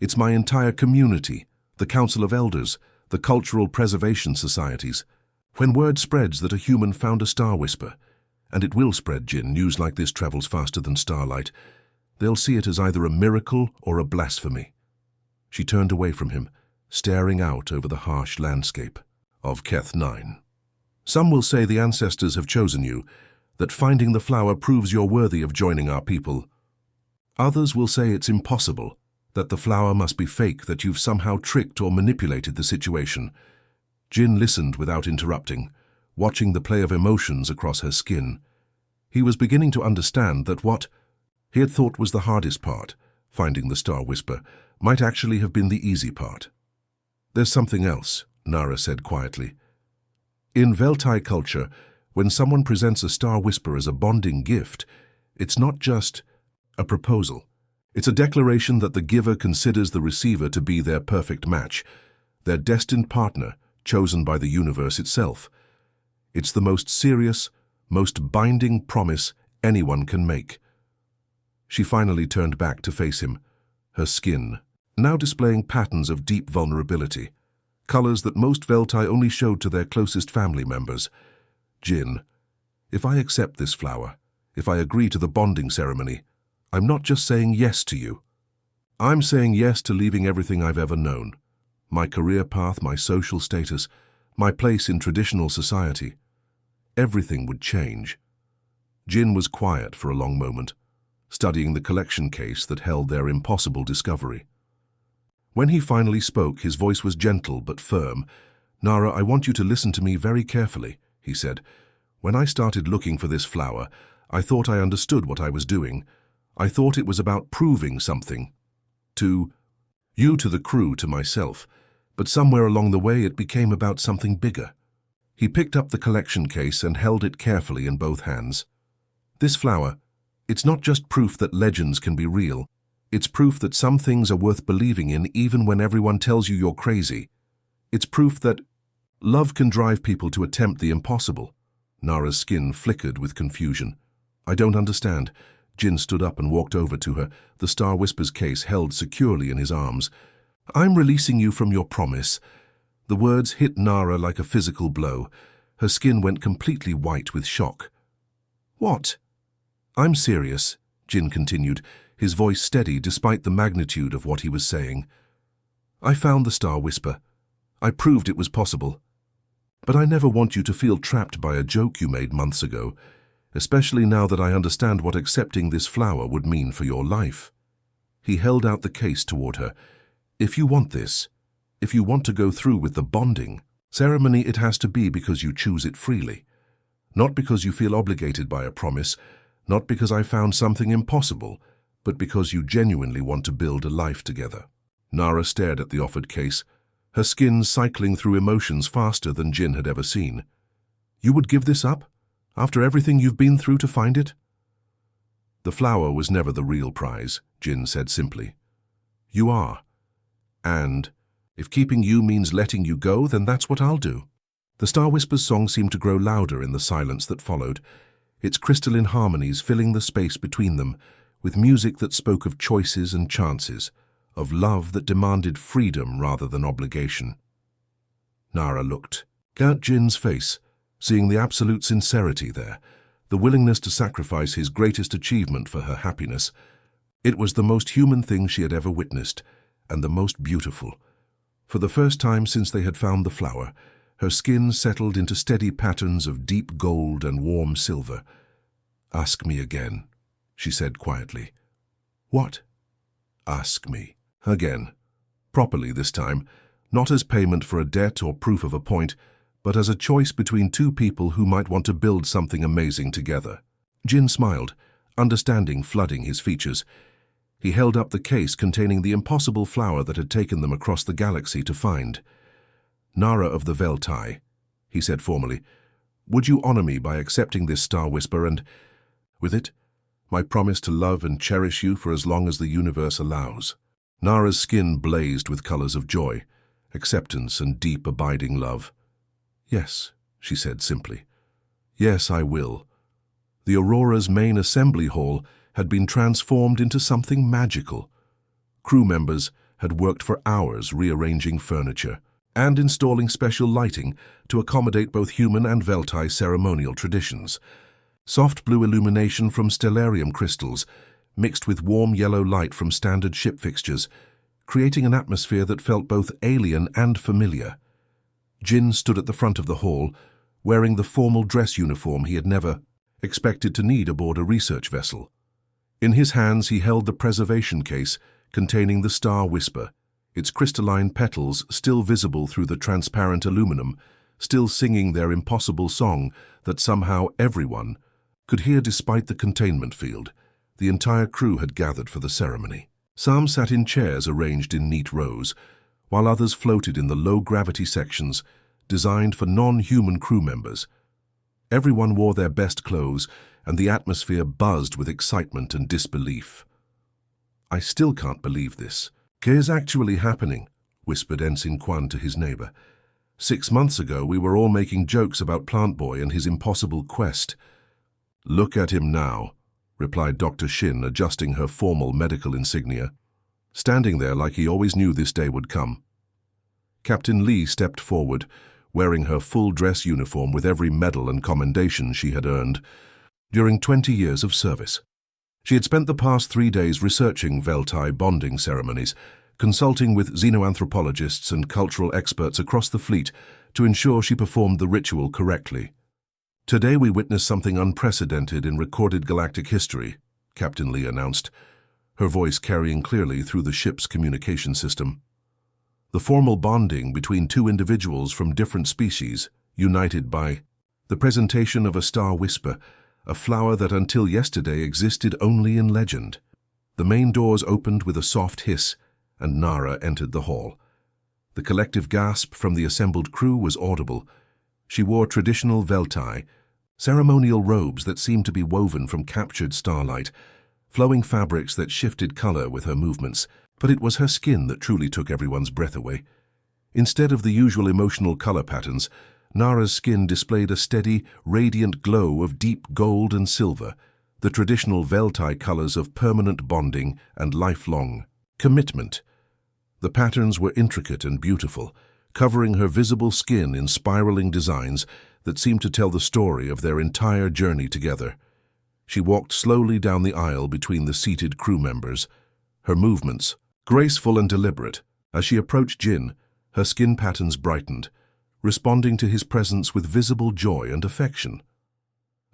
"It's my entire community, the Council of Elders, the cultural preservation societies. When word spreads that a human found a Star Whisper, and it will spread, Jin, news like this travels faster than starlight, they'll see it as either a miracle or a blasphemy." She turned away from him, staring out over the harsh landscape of Keth 9. "Some will say the ancestors have chosen you, that finding the flower proves you're worthy of joining our people. Others will say it's impossible, that the flower must be fake, that you've somehow tricked or manipulated the situation." Jin listened without interrupting, watching the play of emotions across her skin. He was beginning to understand that what he had thought was the hardest part, finding the Star Whisper, might actually have been the easy part. "There's something else," Nara said quietly. "In Veltai culture, when someone presents a Star Whisper as a bonding gift, it's not just a proposal. It's a declaration that the giver considers the receiver to be their perfect match, their destined partner, chosen by the universe itself. It's the most serious, most binding promise anyone can make." She finally turned back to face him, her skin now displaying patterns of deep vulnerability, colors that most Veltai only showed to their closest family members. "Jin, if I accept this flower, if I agree to the bonding ceremony, I'm not just saying yes to you. I'm saying yes to leaving everything I've ever known. My career path, my social status, my place in traditional society. Everything would change." Jin was quiet for a long moment, studying the collection case that held their impossible discovery. When he finally spoke, his voice was gentle but firm. "Nara, I want you to listen to me very carefully," he said. "When I started looking for this flower, I thought I understood what I was doing. I thought it was about proving something. To you, to the crew, to myself. But somewhere along the way it became about something bigger." He picked up the collection case and held it carefully in both hands. "This flower, it's not just proof that legends can be real. It's proof that some things are worth believing in even when everyone tells you you're crazy. It's proof that love can drive people to attempt the impossible." Nara's skin flickered with confusion. "I don't understand." Jin stood up and walked over to her, the Star Whisper's case held securely in his arms. "I'm releasing you from your promise." The words hit Nara like a physical blow. Her skin went completely white with shock. "What?" "I'm serious," Jin continued, his voice steady despite the magnitude of what he was saying. "I found the Star Whisper. I proved it was possible. But I never want you to feel trapped by a joke you made months ago, especially now that I understand what accepting this flower would mean for your life." He held out the case toward her. "If you want this, if you want to go through with the bonding ceremony, it has to be because you choose it freely. Not because you feel obligated by a promise, not because I found something impossible, but because you genuinely want to build a life together." Nara stared at the offered case, her skin cycling through emotions faster than Jin had ever seen. "You would give this up? After everything you've been through to find it?" The flower was never the real prize, Jin said simply. You are. And if keeping you means letting you go, then that's what I'll do. The Star Whisper's song seemed to grow louder in the silence that followed, its crystalline harmonies filling the space between them with music that spoke of choices and chances, of love that demanded freedom rather than obligation. Nara looked at Jin's face, seeing the absolute sincerity there, the willingness to sacrifice his greatest achievement for her happiness. It was the most human thing she had ever witnessed, and the most beautiful. For the first time since they had found the flower, her skin settled into steady patterns of deep gold and warm silver. Ask me again, she said quietly. What? Ask me again. Properly this time, not as payment for a debt or proof of a point, but as a choice between two people who might want to build something amazing together. Jin smiled, understanding flooding his features. He held up the case containing the impossible flower that had taken them across the galaxy to find. Nara of the Veltai, he said formally, would you honor me by accepting this Star Whisper and, with it, my promise to love and cherish you for as long as the universe allows? Nara's skin blazed with colors of joy, acceptance and deep abiding love. Yes, she said simply. Yes, I will. The Aurora's main assembly hall had been transformed into something magical. Crew members had worked for hours rearranging furniture and installing special lighting to accommodate both human and Veltai ceremonial traditions. Soft blue illumination from stellarium crystals mixed with warm yellow light from standard ship fixtures, creating an atmosphere that felt both alien and familiar. Jin stood at the front of the hall, wearing the formal dress uniform he had never expected to need aboard a research vessel. In his hands he held the preservation case containing the Star Whisper, its crystalline petals still visible through the transparent aluminum, still singing their impossible song that somehow everyone could hear despite the containment field. The entire crew had gathered for the ceremony. Some sat in chairs arranged in neat rows, while others floated in the low-gravity sections designed for non-human crew members. Everyone wore their best clothes, and the atmosphere buzzed with excitement and disbelief. I still can't believe this. "'K's actually happening," whispered Ensign Quan to his neighbor. 6 months ago, we were all making jokes about Plant Boy and his impossible quest. "Look at him now," replied Dr. Shin, adjusting her formal medical insignia, standing there like he always knew this day would come. Captain Lee stepped forward, wearing her full dress uniform with every medal and commendation she had earned during 20 years of service. She had spent the past 3 days researching Veltai bonding ceremonies, consulting with xenoanthropologists and cultural experts across the fleet to ensure she performed the ritual correctly. "Today we witnessed something unprecedented in recorded galactic history," Captain Lee announced, her voice carrying clearly through the ship's communication system. "The formal bonding between two individuals from different species, united by the presentation of a Star Whisper, a flower that until yesterday existed only in legend." The main doors opened with a soft hiss, and Nara entered the hall. The collective gasp from the assembled crew was audible. She wore traditional Veltai, ceremonial robes that seemed to be woven from captured starlight, flowing fabrics that shifted color with her movements, but it was her skin that truly took everyone's breath away. Instead of the usual emotional color patterns, Nara's skin displayed a steady, radiant glow of deep gold and silver, the traditional Veltai colors of permanent bonding and lifelong commitment. The patterns were intricate and beautiful, covering her visible skin in spiraling designs that seemed to tell the story of their entire journey together. She walked slowly down the aisle between the seated crew members, her movements graceful and deliberate. As she approached Jin, her skin patterns brightened, responding to his presence with visible joy and affection.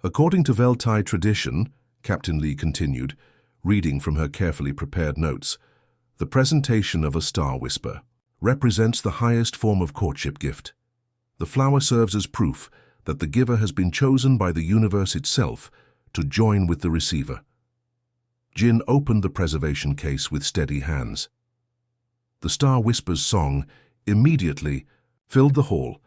"According to Veltai tradition," Captain Lee continued, reading from her carefully prepared notes, "the presentation of a Star Whisper represents the highest form of courtship gift. The flower serves as proof that the giver has been chosen by the universe itself to join with the receiver." Jin opened the preservation case with steady hands. The Star Whisper's song immediately filled the hall,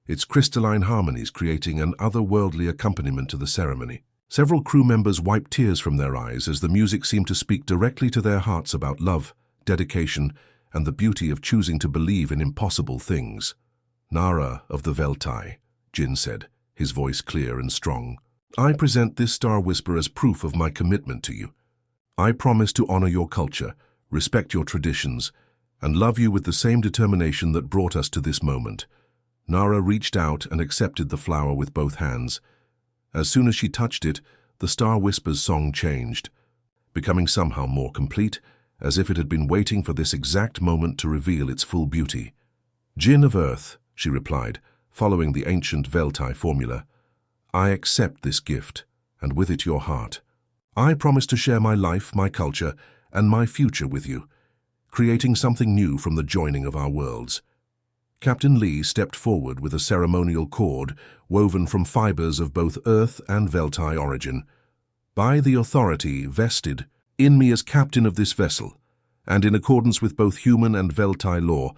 its crystalline harmonies creating an otherworldly accompaniment to the ceremony. Several crew members wiped tears from their eyes as the music seemed to speak directly to their hearts about love, dedication, and the beauty of choosing to believe in impossible things. "Nara of the Veltai," Jin said, his voice clear and strong. "I present this star whisper as proof of my commitment to you. I promise to honor your culture, respect your traditions, and love you with the same determination that brought us to this moment." Nara reached out and accepted the flower with both hands. As soon as she touched it, the Star Whisper's song changed, becoming somehow more complete, as if it had been waiting for this exact moment to reveal its full beauty. "Jin of Earth," she replied, following the ancient Veltai formula. "I accept this gift, and with it your heart. I promise to share my life, my culture, and my future with you, creating something new from the joining of our worlds." Captain Lee stepped forward with a ceremonial cord woven from fibers of both Earth and Veltai origin. "By the authority vested in me as captain of this vessel, and in accordance with both human and Veltai law,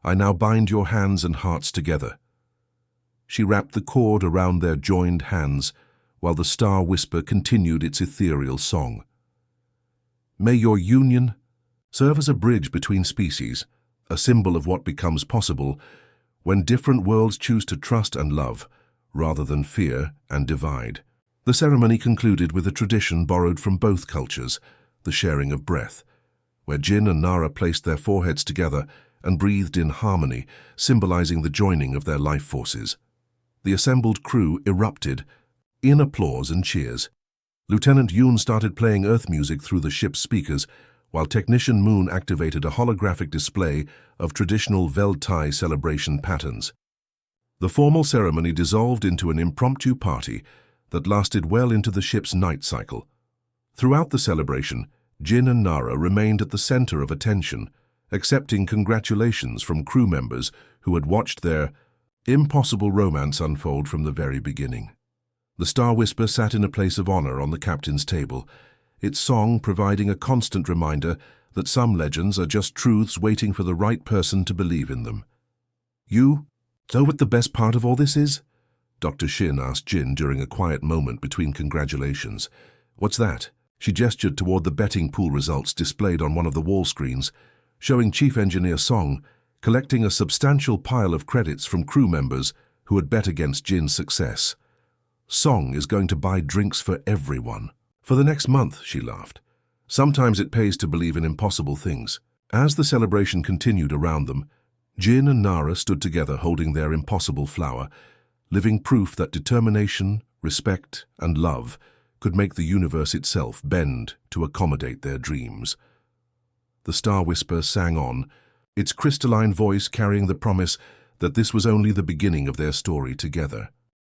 I now bind your hands and hearts together." She wrapped the cord around their joined hands, while the Star Whisper continued its ethereal song. "May your union serve as a bridge between species, a symbol of what becomes possible when different worlds choose to trust and love, rather than fear and divide." The ceremony concluded with a tradition borrowed from both cultures, the sharing of breath, where Jin and Nara placed their foreheads together and breathed in harmony, symbolizing the joining of their life forces. The assembled crew erupted in applause and cheers. Lieutenant Yoon started playing Earth music through the ship's speakers, while Technician Moon activated a holographic display of traditional Veltai celebration patterns. The formal ceremony dissolved into an impromptu party that lasted well into the ship's night cycle. Throughout the celebration, Jin and Nara remained at the center of attention, accepting congratulations from crew members who had watched their impossible romance unfold from the very beginning. The Star Whisper sat in a place of honor on the captain's table, its song providing a constant reminder that some legends are just truths waiting for the right person to believe in them. "You know what the best part of all this is?" Dr. Shin asked Jin during a quiet moment between congratulations. "What's that?" She gestured toward the betting pool results displayed on one of the wall screens, showing Chief Engineer Song collecting a substantial pile of credits from crew members who had bet against Jin's success. "Song is going to buy drinks for everyone for the next month," she laughed. "Sometimes it pays to believe in impossible things." As the celebration continued around them, Jin and Nara stood together holding their impossible flower, living proof that determination, respect, and love could make the universe itself bend to accommodate their dreams. The Star Whisper sang on, its crystalline voice carrying the promise that this was only the beginning of their story together.